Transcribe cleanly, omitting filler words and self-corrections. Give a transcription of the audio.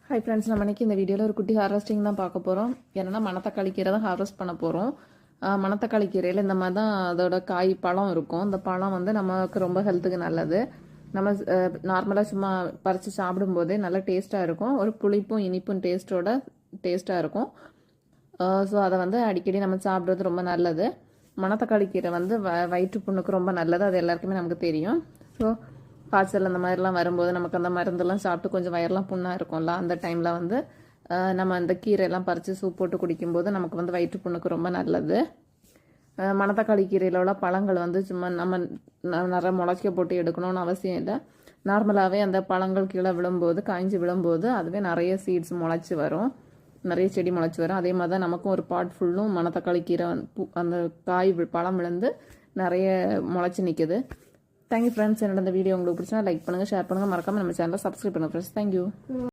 Hi friends, நம்ம இன்றைக்கி இந்த வீடியோவில் ஒரு குட்டி ஹார்வெஸ்டிங் தான் பார்க்க போகிறோம். என்னென்னா மணத்தக்காளி கீரை தான் ஹார்வெஸ்ட் பண்ண போகிறோம். மணத்தக்காளி கீரையில் இந்த மாதிரி தான் அதோட காய் பழம் இருக்கும். இந்த பழம் வந்து நமக்கு ரொம்ப ஹெல்த்துக்கு நல்லது. நம்ம நார்மலாக சும்மா பறித்து சாப்பிடும்போதே நல்லா டேஸ்ட்டாக இருக்கும். ஒரு புளிப்பும் இனிப்பும் டேஸ்ட்டாக இருக்கும். ஸோ அதை வந்து அடிக்கடி நம்ம சாப்பிட்றது ரொம்ப நல்லது. மணத்தக்காளி கீரை வந்து வயிற்று புண்ணுக்கு ரொம்ப நல்லது. அது எல்லாருக்குமே நமக்கு தெரியும். ஸோ காய்ச்சல் அந்த மாதிரிலாம் வரும்போது நமக்கு அந்த மருந்தெல்லாம் சாப்பிட்டு கொஞ்சம் வயரெலாம் புண்ணாக இருக்கும்ல, அந்த டைமில் வந்து நம்ம அந்த கீரையெல்லாம் பறித்து சூப் போட்டு குடிக்கும்போது நமக்கு வந்து வயிற்று புண்ணுக்கு ரொம்ப நல்லது. மணத்தக்காளி கீரையில் உள்ள பழங்கள் வந்து சும்மா நம்ம நிறைய முளைக்க போட்டு எடுக்கணும்னு அவசியம் இல்லை. நார்மலாகவே அந்த பழங்கள் கீழே விழும்போது, காய்ஞ்சி விழும்போது அதுவே நிறைய சீட்ஸ் முளைச்சி வரும், நிறைய செடி முளைச்சி வரும். அதே மாதிரி தான் நமக்கும் ஒரு பாட் ஃபுல்லும் மணத்தக்காளி கீரை அந்த பழம் விழுந்து நிறைய முளைச்சி நிற்குது. Thank you friends. என்னோட இந்த வீடியோ உங்களுக்கு பிடிச்சா லைக் பண்ணுங்கள், ஷேர் பண்ணுங்கள், மறக்காமல் நம்ம சேனலை சப்ஸ்கிரைப் பண்ணுங்கள் ஃப்ரெண்ட்ஸ். தேங்க்யூ.